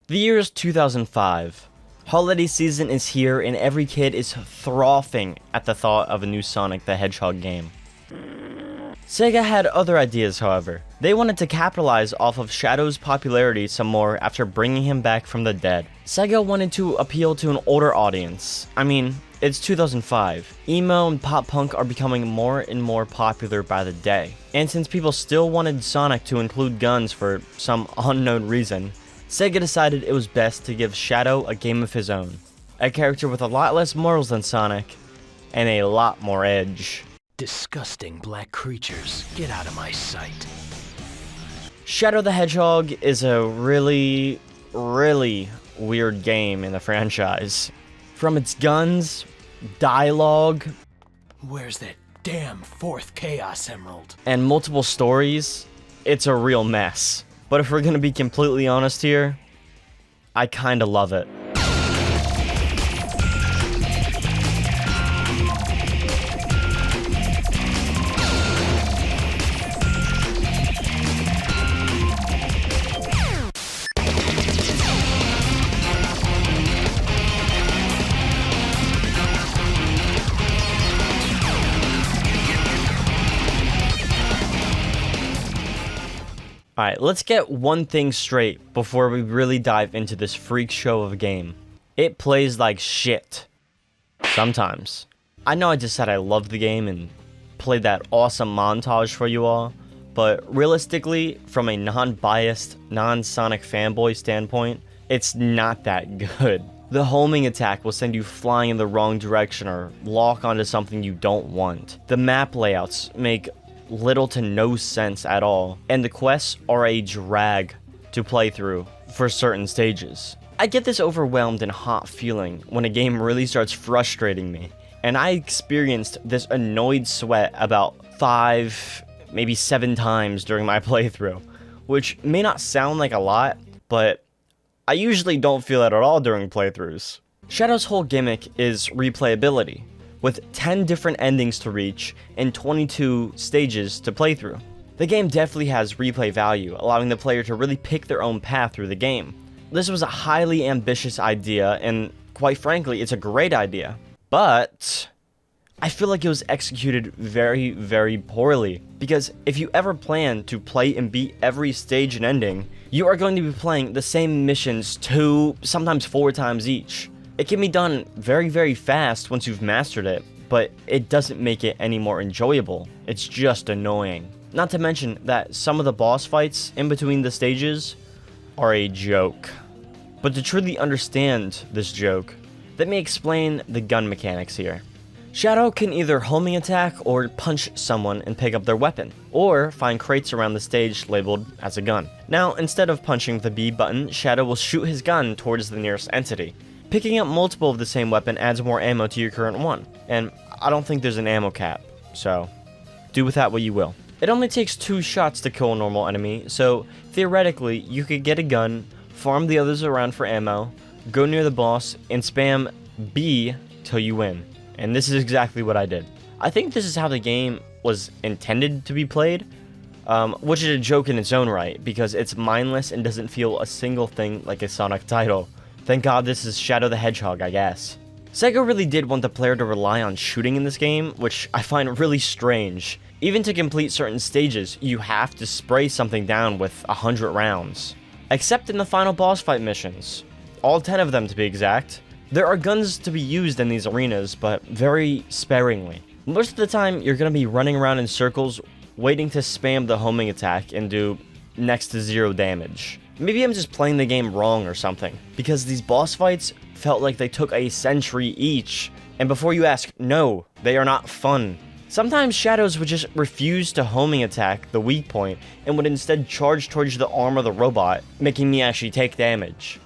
The year is 2005. Holiday season is here and every kid is frothing at the thought of a new Sonic the Hedgehog game. Sega had other ideas, however. They wanted to capitalize off of Shadow's popularity some more after bringing him back from the dead. Sega wanted to appeal to an older audience. I mean, it's 2005. Emo and pop punk are becoming more and more popular by the day. And since people still wanted Sonic to include guns for some unknown reason, Sega decided it was best to give Shadow a game of his own. A character with a lot less morals than Sonic, and a lot more edge. Disgusting black creatures, get out of my sight. Shadow the Hedgehog is a really weird game in the franchise. From its guns, dialogue, where's that damn fourth Chaos Emerald? And multiple stories, it's a real mess. But if we're gonna be completely honest here, I kinda love it. Alright, let's get one thing straight before we really dive into this freak show of a game. It plays like shit. Sometimes. I know I just said I loved the game and played that awesome montage for you all, but realistically, from a non-biased, non-Sonic fanboy standpoint, it's not that good. The homing attack will send you flying in the wrong direction or lock onto something you don't want. The map layouts make little to no sense at all, and the quests are a drag to play through for certain stages. I get this overwhelmed and hot feeling when a game really starts frustrating me, and I experienced this annoyed sweat about 5, maybe 7 times during my playthrough, which may not sound like a lot, but I usually don't feel it at all during playthroughs. Shadow's whole gimmick is replayability, with 10 different endings to reach and 22 stages to play through. The game definitely has replay value, allowing the player to really pick their own path through the game. This was a highly ambitious idea, and quite frankly, it's a great idea. But I feel like it was executed very poorly, because if you ever plan to play and beat every stage and ending, you are going to be playing the same missions 2, sometimes 4 times each. It can be done very fast once you've mastered it, but it doesn't make it any more enjoyable. It's just annoying. Not to mention that some of the boss fights in between the stages are a joke. But to truly understand this joke, let me explain the gun mechanics here. Shadow can either homing attack or punch someone and pick up their weapon, or find crates around the stage labeled as a gun. Now, instead of punching the B button, Shadow will shoot his gun towards the nearest entity. Picking up multiple of the same weapon adds more ammo to your current one, and I don't think there's an ammo cap, so do with that what you will. It only takes 2 shots to kill a normal enemy, so theoretically you could get a gun, farm the others around for ammo, go near the boss, and spam B till you win. And this is exactly what I did. I think this is how the game was intended to be played, which is a joke in its own right, because it's mindless and doesn't feel a single thing like a Sonic title. Thank God this is Shadow the Hedgehog, I guess. Sega really did want the player to rely on shooting in this game, which I find really strange. Even to complete certain stages, you have to spray something down with 100 rounds. Except in the final boss fight missions. All 10 of them to be exact. There are guns to be used in these arenas, but very sparingly. Most of the time, you're going to be running around in circles, waiting to spam the homing attack and do next to 0 damage. Maybe I'm just playing the game wrong or something, because these boss fights felt like they took a century each. And before you ask, no, they are not fun. Sometimes Shadows would just refuse to homing attack the weak point and would instead charge towards the arm of the robot, making me actually take damage.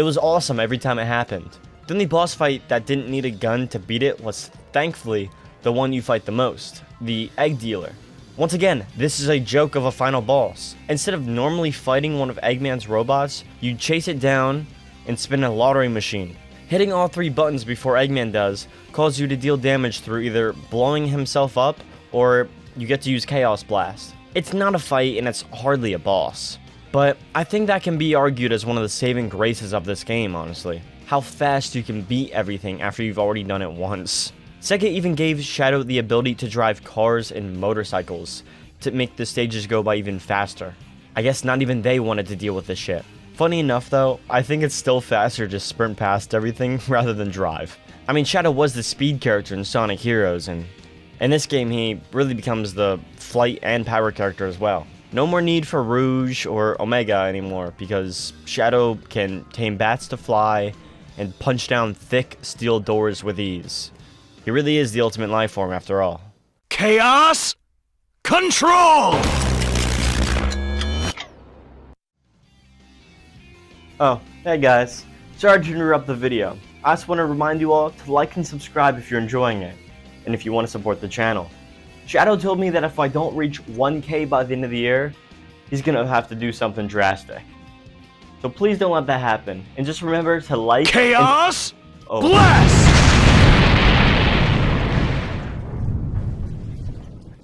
It was awesome every time it happened. The only boss fight that didn't need a gun to beat it was, thankfully, the one you fight the most, the egg dealer. Once again, this is a joke of a final boss. Instead of normally fighting one of Eggman's robots, you chase it down and spin a lottery machine. Hitting all 3 buttons before Eggman does causes you to deal damage through either blowing himself up or you get to use Chaos Blast. It's not a fight and it's hardly a boss. But I think that can be argued as one of the saving graces of this game, honestly. How fast you can beat everything after you've already done it once. Sega even gave Shadow the ability to drive cars and motorcycles to make the stages go by even faster. I guess not even they wanted to deal with this shit. Funny enough though, I think it's still faster to sprint past everything rather than drive. I mean, Shadow was the speed character in Sonic Heroes, and in this game he really becomes the flight and power character as well. No more need for Rouge or Omega anymore, because Shadow can tame bats to fly and punch down thick steel doors with ease. He really is the ultimate life form after all. Chaos Control! Oh, hey guys. Sorry to interrupt the video. I just want to remind you all to like and subscribe if you're enjoying it, and if you want to support the channel. Shadow told me that if I don't reach 1K by the end of the year, he's gonna have to do something drastic. So please don't let that happen, and just remember to like Chaos Blast!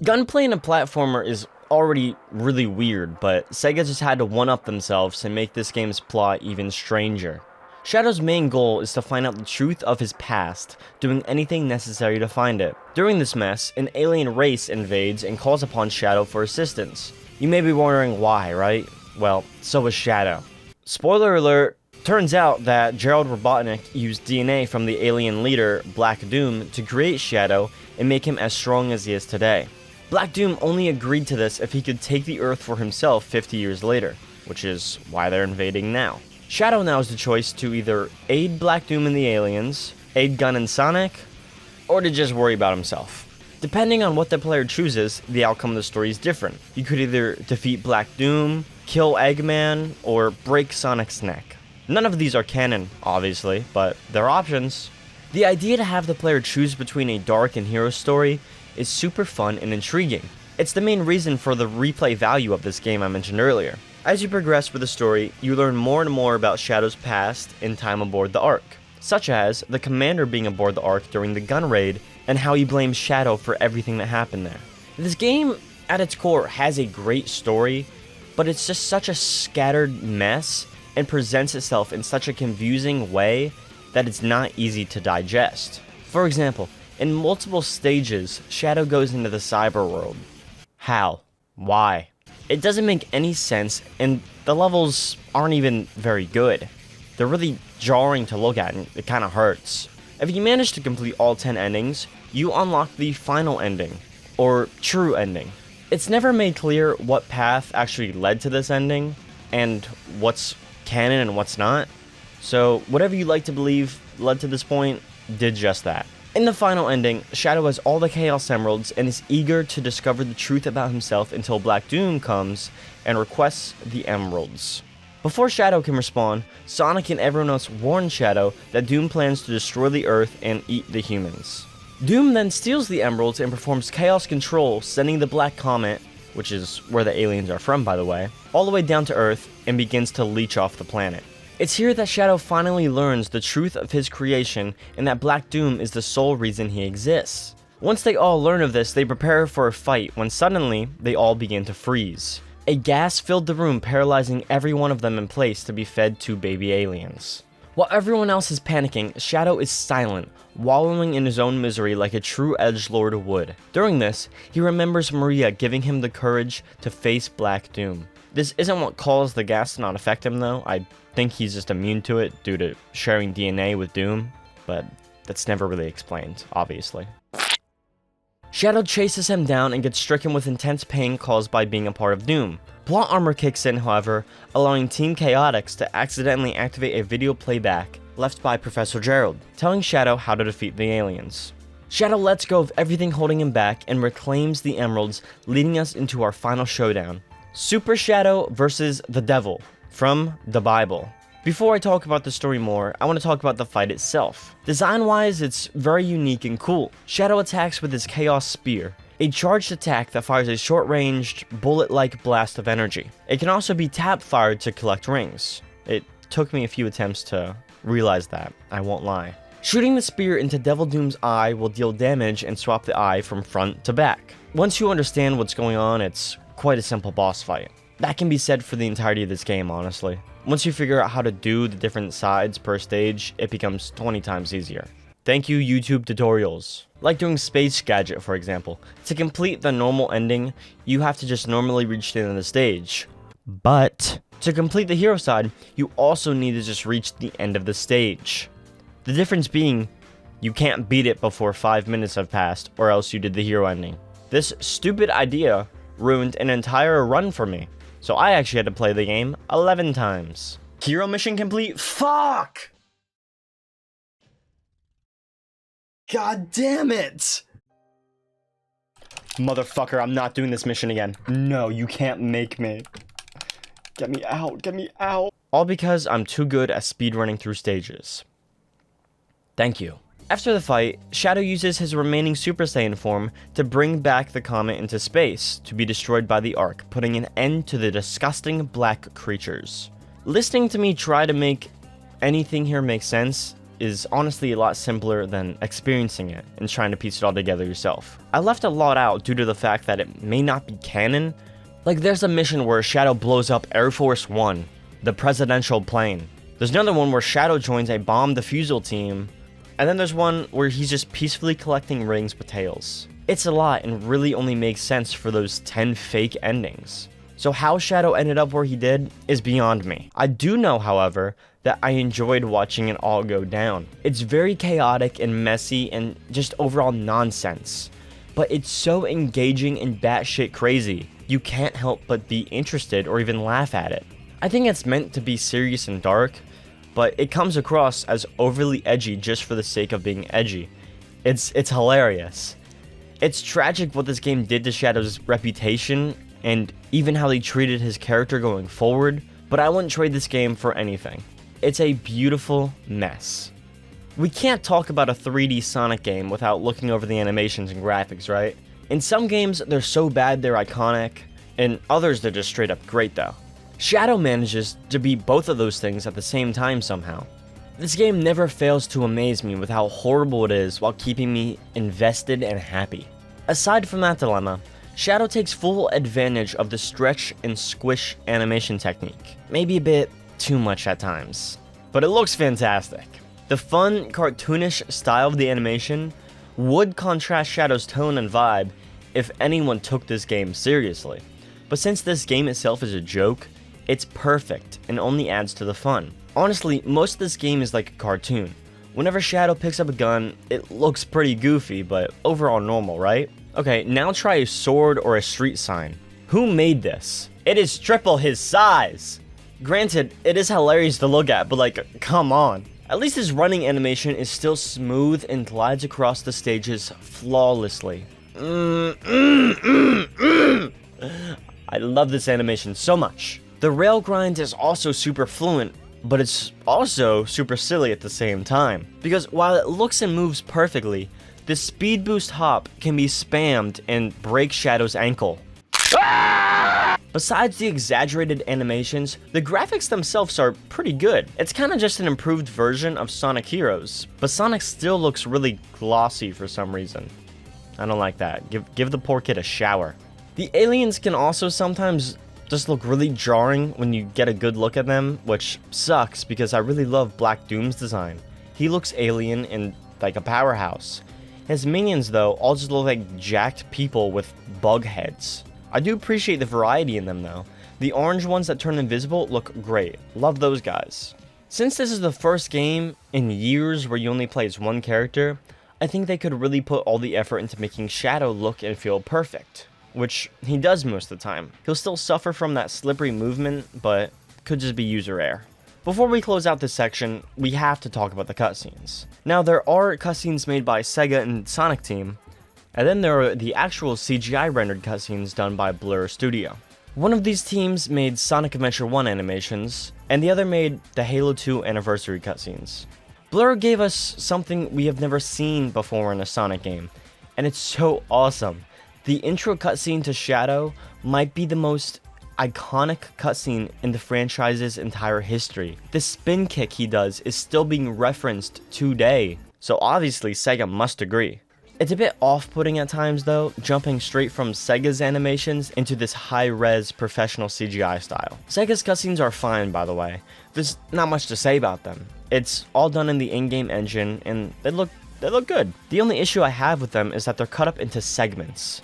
Gunplay in a platformer is already really weird, but Sega just had to one-up themselves and make this game's plot even stranger. Shadow's main goal is to find out the truth of his past, doing anything necessary to find it. During this mess, an alien race invades and calls upon Shadow for assistance. You may be wondering why, right? Well, so is Shadow. Spoiler alert, turns out that Gerald Robotnik used DNA from the alien leader, Black Doom, to create Shadow and make him as strong as he is today. Black Doom only agreed to this if he could take the Earth for himself 50 years later, which is why they're invading now. Shadow now has the choice to either aid Black Doom and the aliens, aid Gun and Sonic, or to just worry about himself. Depending on what the player chooses, the outcome of the story is different. You could either defeat Black Doom, kill Eggman, or break Sonic's neck. None of these are canon, obviously, but they're options. The idea to have the player choose between a dark and hero story is super fun and intriguing. It's the main reason for the replay value of this game I mentioned earlier. As you progress with the story, you learn more and more about Shadow's past and time aboard the Ark, such as the commander being aboard the Ark during the gun raid and how he blames Shadow for everything that happened there. This game, at its core, has a great story, but it's just such a scattered mess and presents itself in such a confusing way that it's not easy to digest. For example, in multiple stages, Shadow goes into the cyber world. How? Why? It doesn't make any sense, and the levels aren't even very good. They're really jarring to look at, and it kinda hurts. If you manage to complete all 10 endings, you unlock the final ending, or true ending. It's never made clear what path actually led to this ending, and what's canon and what's not. So whatever you like to believe led to this point, did just that. In the final ending, Shadow has all the Chaos Emeralds and is eager to discover the truth about himself until Black Doom comes and requests the Emeralds. Before Shadow can respond, Sonic and everyone else warn Shadow that Doom plans to destroy the Earth and eat the humans. Doom then steals the Emeralds and performs Chaos Control, sending the Black Comet, which is where the aliens are from by the way, all the way down to Earth and begins to leech off the planet. It's here that Shadow finally learns the truth of his creation and that Black Doom is the sole reason he exists. Once they all learn of this, they prepare for a fight when suddenly they all begin to freeze. A gas filled the room, paralyzing every one of them in place to be fed to baby aliens. While everyone else is panicking, Shadow is silent, wallowing in his own misery like a true edgelord would. During this, he remembers Maria giving him the courage to face Black Doom. This isn't what caused the gas to not affect him though. I think he's just immune to it due to sharing DNA with Doom, but that's never really explained, obviously. Shadow chases him down and gets stricken with intense pain caused by being a part of Doom. Plot armor kicks in, however, allowing Team Chaotix to accidentally activate a video playback left by Professor Gerald, telling Shadow how to defeat the aliens. Shadow lets go of everything holding him back and reclaims the emeralds, leading us into our final showdown. Super Shadow versus the Devil, from the Bible. Before I talk about the story more, I want to talk about the fight itself. Design-wise, it's very unique and cool. Shadow attacks with his Chaos Spear, a charged attack that fires a short-ranged, bullet-like blast of energy. It can also be tap-fired to collect rings. It took me a few attempts to realize that, I won't lie. Shooting the spear into Devil Doom's eye will deal damage and swap the eye from front to back. Once you understand what's going on, it's quite a simple boss fight. That can be said for the entirety of this game, honestly. Once you figure out how to do the different sides per stage, it becomes 20 times easier. Thank you, YouTube tutorials. Like doing Space Gadget, for example. To complete the normal ending, you have to just normally reach the end of the stage. But to complete the hero side, you also need to just reach the end of the stage. The difference being, you can't beat it before 5 minutes have passed, or else you did the hero ending. This stupid idea ruined an entire run for me, so I actually had to play the game 11 times. Hero mission complete? Fuck! God damn it! Motherfucker, I'm not doing this mission again. No, you can't make me. Get me out, get me out. All because I'm too good at speedrunning through stages. Thank you. After the fight, Shadow uses his remaining Super Saiyan form to bring back the comet into space to be destroyed by the Ark, putting an end to the disgusting black creatures. Listening to me try to make anything here make sense is honestly a lot simpler than experiencing it and trying to piece it all together yourself. I left a lot out due to the fact that it may not be canon. Like there's a mission where Shadow blows up Air Force One, the presidential plane. There's another one where Shadow joins a bomb defusal team. And then there's one where he's just peacefully collecting rings with tails. It's a lot and really only makes sense for those 10 fake endings. So how Shadow ended up where he did is beyond me. I do know, however, that I enjoyed watching it all go down. It's very chaotic and messy and just overall nonsense. But it's so engaging and batshit crazy, you can't help but be interested or even laugh at it. I think it's meant to be serious and dark, but it comes across as overly edgy just for the sake of being edgy. It's hilarious. It's tragic what this game did to Shadow's reputation and even how they treated his character going forward, but I wouldn't trade this game for anything. It's a beautiful mess. We can't talk about a 3D Sonic game without looking over the animations and graphics, right? In some games, they're so bad they're iconic, in others they're just straight up great though. Shadow manages to be both of those things at the same time somehow. This game never fails to amaze me with how horrible it is while keeping me invested and happy. Aside from that dilemma, Shadow takes full advantage of the stretch and squish animation technique. Maybe a bit too much at times, but it looks fantastic. The fun, cartoonish style of the animation would contrast Shadow's tone and vibe if anyone took this game seriously. But since this game itself is a joke, it's perfect and only adds to the fun. Honestly, most of this game is like a cartoon. Whenever Shadow picks up a gun, it looks pretty goofy, but overall normal, right? Okay, now try a sword or a street sign. Who made this? It is triple his size! Granted, it is hilarious to look at, but like, come on. At least his running animation is still smooth and glides across the stages flawlessly. I love this animation so much. The rail grind is also super fluent, but it's also super silly at the same time. Because while it looks and moves perfectly, the speed boost hop can be spammed and break Shadow's ankle. Besides the exaggerated animations, the graphics themselves are pretty good. It's kinda just an improved version of Sonic Heroes, but Sonic still looks really glossy for some reason. I don't like that. Give the poor kid a shower. The aliens can also sometimes just look really jarring when you get a good look at them, which sucks because I really love Black Doom's design. He looks alien and like a powerhouse. His minions though all just look like jacked people with bug heads. I do appreciate the variety in them though. The orange ones that turn invisible look great. Love those guys. Since this is the first game in years where you only play as one character, I think they could really put all the effort into making Shadow look and feel perfect. Which he does most of the time. He'll still suffer from that slippery movement, but could just be user error. Before we close out this section, we have to talk about the cutscenes. Now there are cutscenes made by Sega and Sonic Team, and then there are the actual CGI rendered cutscenes done by Blur Studio. One of these teams made Sonic Adventure 1 animations, and the other made the Halo 2 anniversary cutscenes. Blur gave us something we have never seen before in a Sonic game, and it's so awesome. The intro cutscene to Shadow might be the most iconic cutscene in the franchise's entire history. The spin kick he does is still being referenced today, so obviously Sega must agree. It's a bit off-putting at times though, jumping straight from Sega's animations into this high-res professional CGI style. Sega's cutscenes are fine, by the way. There's not much to say about them. It's all done in the in-game engine, and they look good. The only issue I have with them is that they're cut up into segments,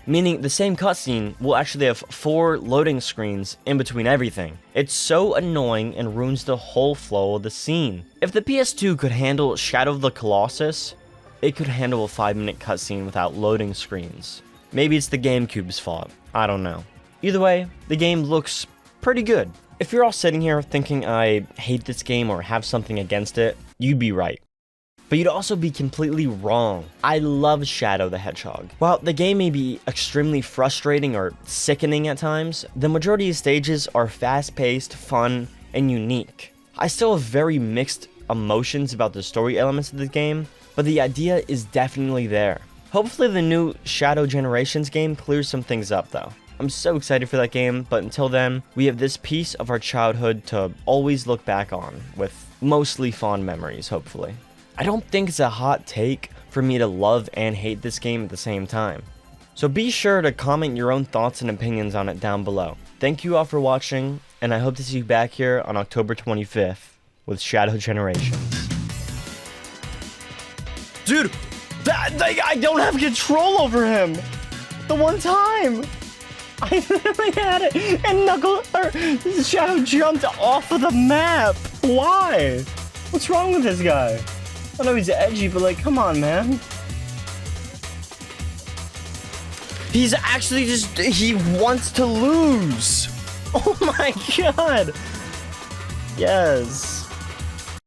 meaning the same cutscene will actually have 4 loading screens in between everything. It's so annoying and ruins the whole flow of the scene. If the PS2 could handle Shadow of the Colossus, it could handle a 5-minute cutscene without loading screens. Maybe it's the GameCube's fault, I don't know. Either way, the game looks pretty good. If you're all sitting here thinking I hate this game or have something against it, you'd be right. But you'd also be completely wrong. I love Shadow the Hedgehog. While the game may be extremely frustrating or sickening at times, the majority of stages are fast-paced, fun, and unique. I still have very mixed emotions about the story elements of the game, but the idea is definitely there. Hopefully the new Shadow Generations game clears some things up though. I'm so excited for that game, but until then, we have this piece of our childhood to always look back on, with mostly fond memories, hopefully. I don't think it's a hot take for me to love and hate this game at the same time. So be sure to comment your own thoughts and opinions on it down below. Thank you all for watching, and I hope to see you back here on October 25th with Shadow Generations. Dude, I don't have control over him! The one time! I literally had it, and Shadow jumped off of the map! Why? What's wrong with this guy? I know he's edgy, but like, come on, man. He's actually he wants to lose! Oh my god! Yes.